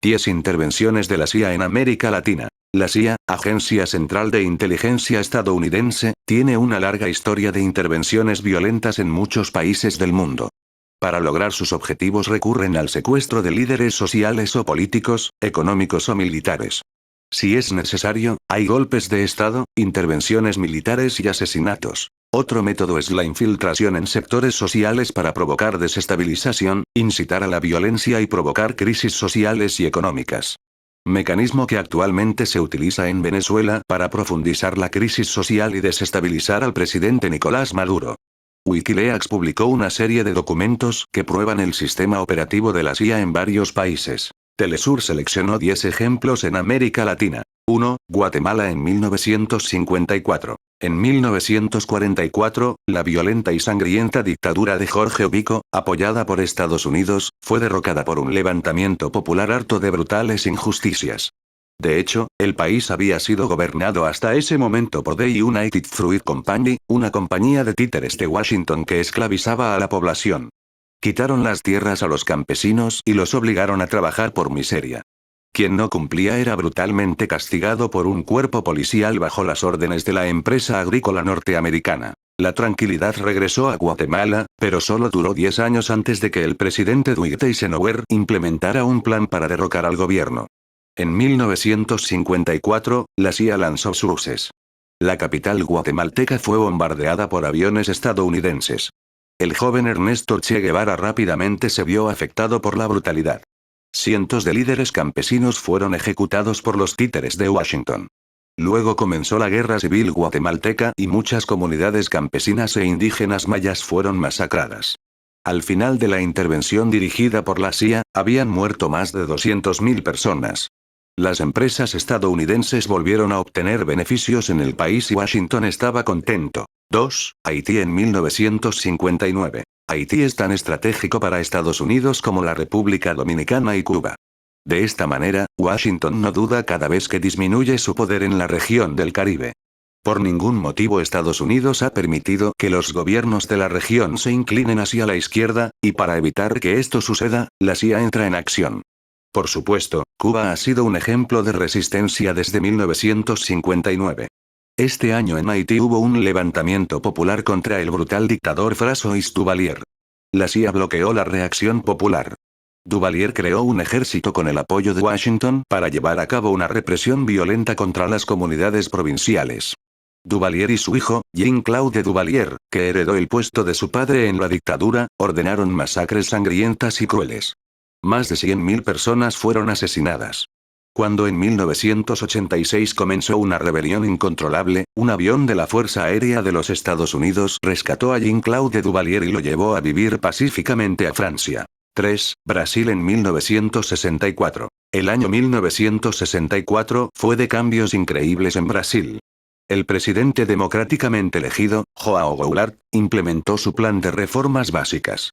10 intervenciones de la CIA en América Latina. La CIA, Agencia Central de Inteligencia estadounidense, tiene una larga historia de intervenciones violentas en muchos países del mundo. Para lograr sus objetivos recurren al secuestro de líderes sociales o políticos, económicos o militares. Si es necesario, hay golpes de Estado, intervenciones militares y asesinatos. Otro método es la infiltración en sectores sociales para provocar desestabilización, incitar a la violencia y provocar crisis sociales y económicas. Mecanismo que actualmente se utiliza en Venezuela para profundizar la crisis social y desestabilizar al presidente Nicolás Maduro. Wikileaks publicó una serie de documentos que prueban el sistema operativo de la CIA en varios países. Telesur seleccionó 10 ejemplos en América Latina. 1. Guatemala en 1954. En 1944, la violenta y sangrienta dictadura de Jorge Ubico, apoyada por Estados Unidos, fue derrocada por un levantamiento popular harto de brutales injusticias. De hecho, el país había sido gobernado hasta ese momento por The United Fruit Company, una compañía de títeres de Washington que esclavizaba a la población. Quitaron las tierras a los campesinos y los obligaron a trabajar por miseria. Quien no cumplía era brutalmente castigado por un cuerpo policial bajo las órdenes de la empresa agrícola norteamericana. La tranquilidad regresó a Guatemala, pero solo duró 10 años antes de que el presidente Dwight Eisenhower implementara un plan para derrocar al gobierno. En 1954, la CIA lanzó Suces. La capital guatemalteca fue bombardeada por aviones estadounidenses. El joven Ernesto Che Guevara rápidamente se vio afectado por la brutalidad. Cientos de líderes campesinos fueron ejecutados por los títeres de Washington. Luego comenzó la guerra civil guatemalteca y muchas comunidades campesinas e indígenas mayas fueron masacradas. Al final de la intervención dirigida por la CIA, habían muerto más de 200.000 personas. Las empresas estadounidenses volvieron a obtener beneficios en el país y Washington estaba contento. 2. Haití en 1959. Haití es tan estratégico para Estados Unidos como la República Dominicana y Cuba. De esta manera, Washington no duda cada vez que disminuye su poder en la región del Caribe. Por ningún motivo Estados Unidos ha permitido que los gobiernos de la región se inclinen hacia la izquierda, y para evitar que esto suceda, la CIA entra en acción. Por supuesto, Cuba ha sido un ejemplo de resistencia desde 1959. Este año en Haití hubo un levantamiento popular contra el brutal dictador François Duvalier. La CIA bloqueó la reacción popular. Duvalier creó un ejército con el apoyo de Washington para llevar a cabo una represión violenta contra las comunidades provinciales. Duvalier y su hijo, Jean-Claude Duvalier, que heredó el puesto de su padre en la dictadura, ordenaron masacres sangrientas y crueles. Más de 100.000 personas fueron asesinadas. Cuando en 1986 comenzó una rebelión incontrolable, un avión de la Fuerza Aérea de los Estados Unidos rescató a Jean-Claude Duvalier y lo llevó a vivir pacíficamente a Francia. 3. Brasil en 1964. El año 1964 fue de cambios increíbles en Brasil. El presidente democráticamente elegido, João Goulart, implementó su plan de reformas básicas.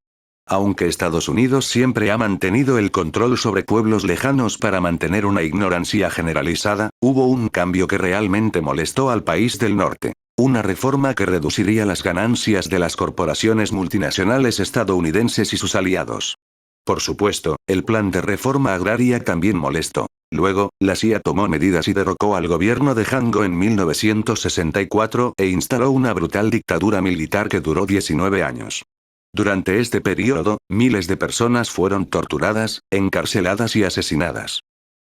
Aunque Estados Unidos siempre ha mantenido el control sobre pueblos lejanos para mantener una ignorancia generalizada, hubo un cambio que realmente molestó al país del norte. Una reforma que reduciría las ganancias de las corporaciones multinacionales estadounidenses y sus aliados. Por supuesto, el plan de reforma agraria también molestó. Luego, la CIA tomó medidas y derrocó al gobierno de Jango en 1964 e instaló una brutal dictadura militar que duró 19 años. Durante este periodo, miles de personas fueron torturadas, encarceladas y asesinadas.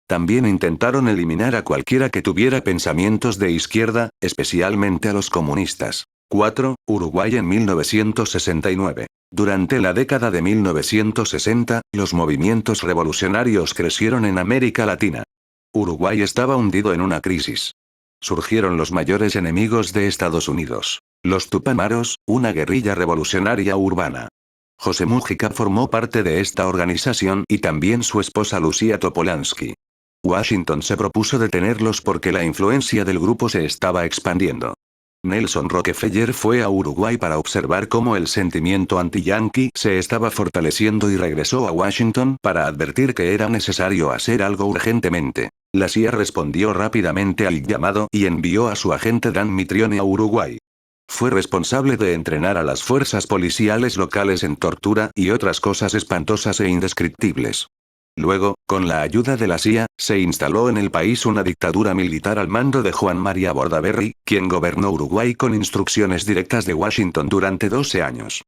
También intentaron eliminar a cualquiera que tuviera pensamientos de izquierda, especialmente a los comunistas. 4. Uruguay en 1969. Durante la década de 1960, los movimientos revolucionarios crecieron en América Latina. Uruguay estaba hundido en una crisis. Surgieron los mayores enemigos de Estados Unidos. Los Tupamaros, una guerrilla revolucionaria urbana. José Mújica formó parte de esta organización y también su esposa Lucía Topolansky. Washington se propuso detenerlos porque la influencia del grupo se estaba expandiendo. Nelson Rockefeller fue a Uruguay para observar cómo el sentimiento anti-yanqui se estaba fortaleciendo y regresó a Washington para advertir que era necesario hacer algo urgentemente. La CIA respondió rápidamente al llamado y envió a su agente Dan Mitrione a Uruguay. Fue responsable de entrenar a las fuerzas policiales locales en tortura y otras cosas espantosas e indescriptibles. Luego, con la ayuda de la CIA, se instaló en el país una dictadura militar al mando de Juan María Bordaberry, quien gobernó Uruguay con instrucciones directas de Washington durante 12 años.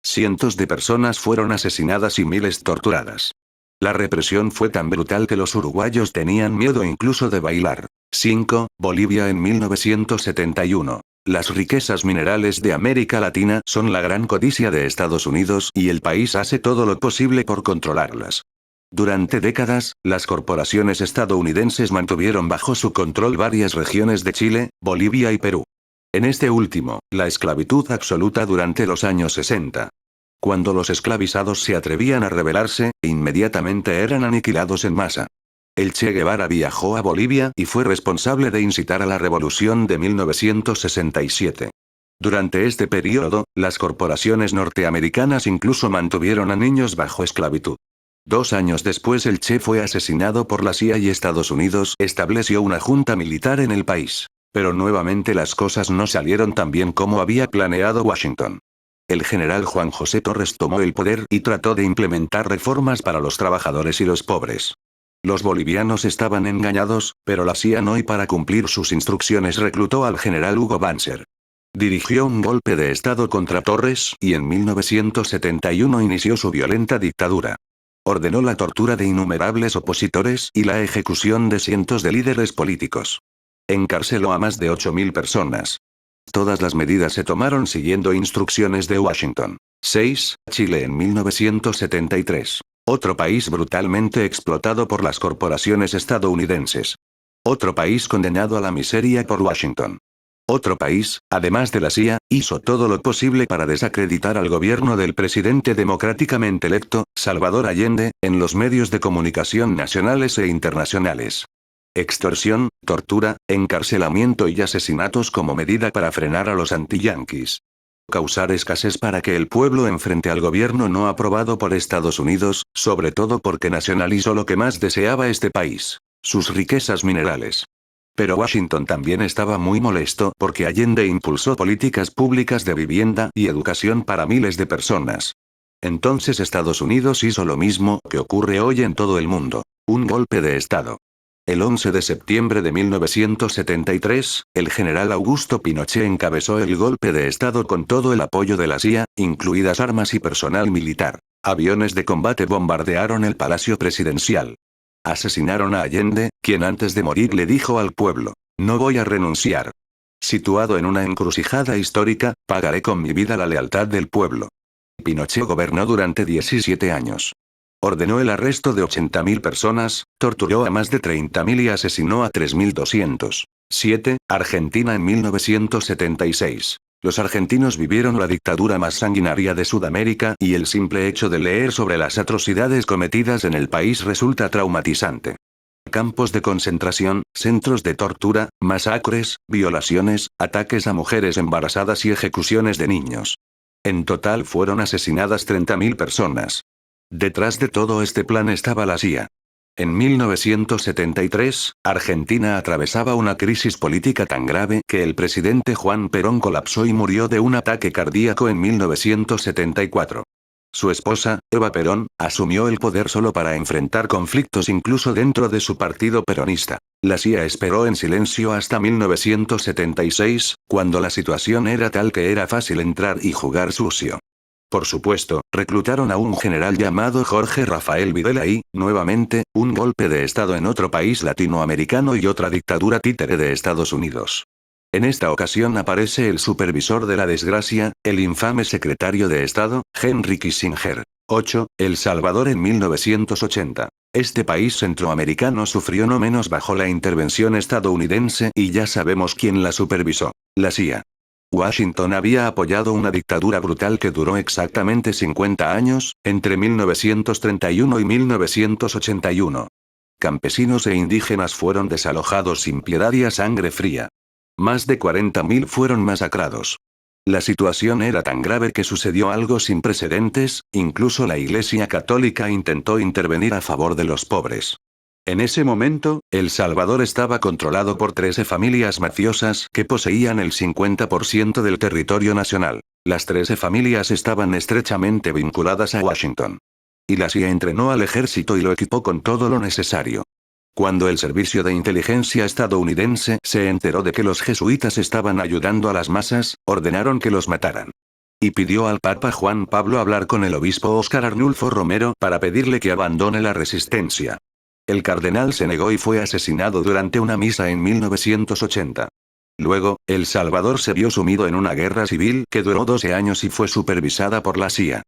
Cientos de personas fueron asesinadas y miles torturadas. La represión fue tan brutal que los uruguayos tenían miedo incluso de bailar. 5. Bolivia en 1971. Las riquezas minerales de América Latina son la gran codicia de Estados Unidos y el país hace todo lo posible por controlarlas. Durante décadas, las corporaciones estadounidenses mantuvieron bajo su control varias regiones de Chile, Bolivia y Perú. En este último, la esclavitud absoluta durante los años 60. Cuando los esclavizados se atrevían a rebelarse, inmediatamente eran aniquilados en masa. El Che Guevara viajó a Bolivia y fue responsable de incitar a la revolución de 1967. Durante este periodo, las corporaciones norteamericanas incluso mantuvieron a niños bajo esclavitud. 2 años después el Che fue asesinado por la CIA y Estados Unidos estableció una junta militar en el país. Pero nuevamente las cosas no salieron tan bien como había planeado Washington. El general Juan José Torres tomó el poder y trató de implementar reformas para los trabajadores y los pobres. Los bolivianos estaban engañados, pero la CIA no, y para cumplir sus instrucciones reclutó al general Hugo Banzer. Dirigió un golpe de estado contra Torres y en 1971 inició su violenta dictadura. Ordenó la tortura de innumerables opositores y la ejecución de cientos de líderes políticos. Encarceló a más de 8.000 personas. Todas las medidas se tomaron siguiendo instrucciones de Washington. 6. Chile en 1973. Otro país brutalmente explotado por las corporaciones estadounidenses. Otro país condenado a la miseria por Washington. Otro país, además de la CIA, hizo todo lo posible para desacreditar al gobierno del presidente democráticamente electo, Salvador Allende, en los medios de comunicación nacionales e internacionales. Extorsión, tortura, encarcelamiento y asesinatos como medida para frenar a los antiyanquis. Causar escasez para que el pueblo enfrente al gobierno no aprobado por Estados Unidos, sobre todo porque nacionalizó lo que más deseaba este país: sus riquezas minerales. Pero Washington también estaba muy molesto porque Allende impulsó políticas públicas de vivienda y educación para miles de personas. Entonces Estados Unidos hizo lo mismo que ocurre hoy en todo el mundo: un golpe de Estado. El 11 de septiembre de 1973, el general Augusto Pinochet encabezó el golpe de Estado con todo el apoyo de la CIA, incluidas armas y personal militar. Aviones de combate bombardearon el Palacio Presidencial. Asesinaron a Allende, quien antes de morir le dijo al pueblo: "No voy a renunciar. Situado en una encrucijada histórica, pagaré con mi vida la lealtad del pueblo". Pinochet gobernó durante 17 años. Ordenó el arresto de 80.000 personas, torturó a más de 30.000 y asesinó a 3.200. 7. Argentina en 1976. Los argentinos vivieron la dictadura más sanguinaria de Sudamérica y el simple hecho de leer sobre las atrocidades cometidas en el país resulta traumatizante. Campos de concentración, centros de tortura, masacres, violaciones, ataques a mujeres embarazadas y ejecuciones de niños. En total fueron asesinadas 30.000 personas. Detrás de todo este plan estaba la CIA. En 1973, Argentina atravesaba una crisis política tan grave que el presidente Juan Perón colapsó y murió de un ataque cardíaco en 1974. Su esposa, Eva Perón, asumió el poder solo para enfrentar conflictos incluso dentro de su partido peronista. La CIA esperó en silencio hasta 1976, cuando la situación era tal que era fácil entrar y jugar sucio. Por supuesto, reclutaron a un general llamado Jorge Rafael Videla y, nuevamente, un golpe de Estado en otro país latinoamericano y otra dictadura títere de Estados Unidos. En esta ocasión aparece el supervisor de la desgracia, el infame secretario de Estado, Henry Kissinger. 8. El Salvador en 1980. Este país centroamericano sufrió no menos bajo la intervención estadounidense y ya sabemos quién la supervisó: la CIA. Washington había apoyado una dictadura brutal que duró exactamente 50 años, entre 1931 y 1981. Campesinos e indígenas fueron desalojados sin piedad y a sangre fría. Más de 40.000 fueron masacrados. La situación era tan grave que sucedió algo sin precedentes, incluso la Iglesia Católica intentó intervenir a favor de los pobres. En ese momento, El Salvador estaba controlado por 13 familias mafiosas que poseían el 50% del territorio nacional. Las 13 familias estaban estrechamente vinculadas a Washington. y la CIA entrenó al ejército y lo equipó con todo lo necesario. Cuando el Servicio de Inteligencia estadounidense se enteró de que los jesuitas estaban ayudando a las masas, ordenaron que los mataran. Y pidió al Papa Juan Pablo hablar con el obispo Óscar Arnulfo Romero para pedirle que abandone la resistencia. El cardenal se negó y fue asesinado durante una misa en 1980. Luego, El Salvador se vio sumido en una guerra civil que duró 12 años y fue supervisada por la CIA.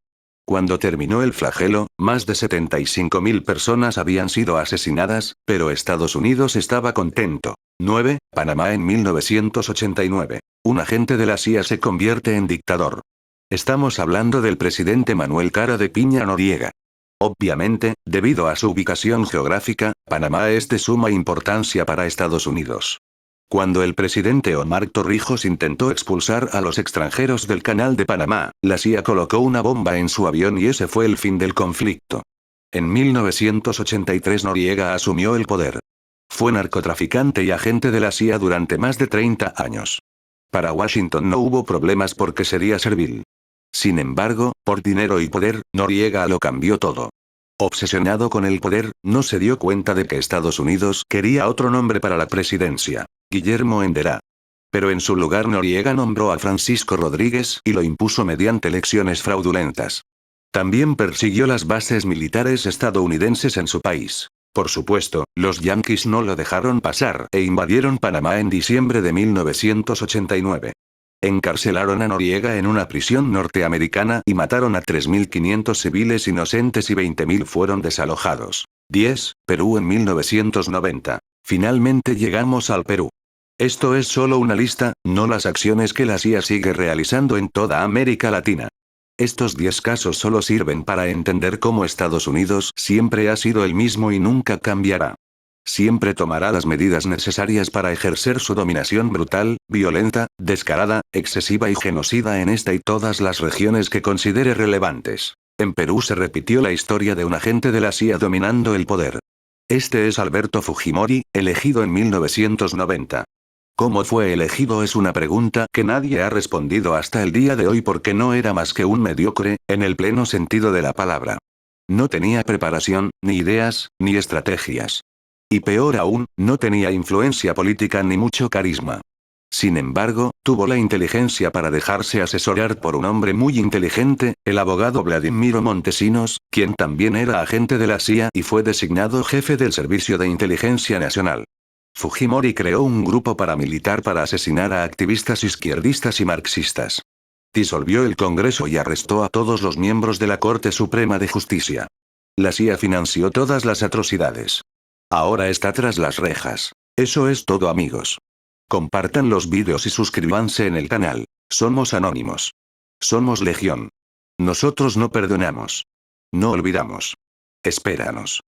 Cuando terminó el flagelo, más de 75.000 personas habían sido asesinadas, pero Estados Unidos estaba contento. 9. Panamá en 1989. Un agente de la CIA se convierte en dictador. Estamos hablando del presidente Manuel Cara de Piña Noriega. Obviamente, debido a su ubicación geográfica, Panamá es de suma importancia para Estados Unidos. Cuando el presidente Omar Torrijos intentó expulsar a los extranjeros del Canal de Panamá, la CIA colocó una bomba en su avión y ese fue el fin del conflicto. En 1983 Noriega asumió el poder. Fue narcotraficante y agente de la CIA durante más de 30 años. Para Washington no hubo problemas porque sería servil. Sin embargo, por dinero y poder, Noriega lo cambió todo. Obsesionado con el poder, no se dio cuenta de que Estados Unidos quería otro nombre para la presidencia: Guillermo Enderá. Pero en su lugar Noriega nombró a Francisco Rodríguez y lo impuso mediante elecciones fraudulentas. También persiguió las bases militares estadounidenses en su país. Por supuesto, los yanquis no lo dejaron pasar e invadieron Panamá en diciembre de 1989. Encarcelaron a Noriega en una prisión norteamericana y mataron a 3.500 civiles inocentes y 20.000 fueron desalojados. 10. Perú en 1990. Finalmente llegamos al Perú. Esto es solo una lista, no las acciones que la CIA sigue realizando en toda América Latina. Estos 10 casos solo sirven para entender cómo Estados Unidos siempre ha sido el mismo y nunca cambiará. Siempre tomará las medidas necesarias para ejercer su dominación brutal, violenta, descarada, excesiva y genocida en esta y todas las regiones que considere relevantes. En Perú se repitió la historia de un agente de la CIA dominando el poder. Este es Alberto Fujimori, elegido en 1990. ¿Cómo fue elegido? Es una pregunta que nadie ha respondido hasta el día de hoy porque no era más que un mediocre, en el pleno sentido de la palabra. No tenía preparación, ni ideas, ni estrategias. Y peor aún, no tenía influencia política ni mucho carisma. Sin embargo, tuvo la inteligencia para dejarse asesorar por un hombre muy inteligente, el abogado Vladimiro Montesinos, quien también era agente de la CIA y fue designado jefe del Servicio de Inteligencia Nacional. Fujimori creó un grupo paramilitar para asesinar a activistas izquierdistas y marxistas. Disolvió el Congreso y arrestó a todos los miembros de la Corte Suprema de Justicia. La CIA financió todas las atrocidades. Ahora está tras las rejas. Eso es todo, amigos. Compartan los vídeos y suscríbanse en el canal. Somos anónimos. Somos legión. Nosotros no perdonamos. No olvidamos. Espéranos.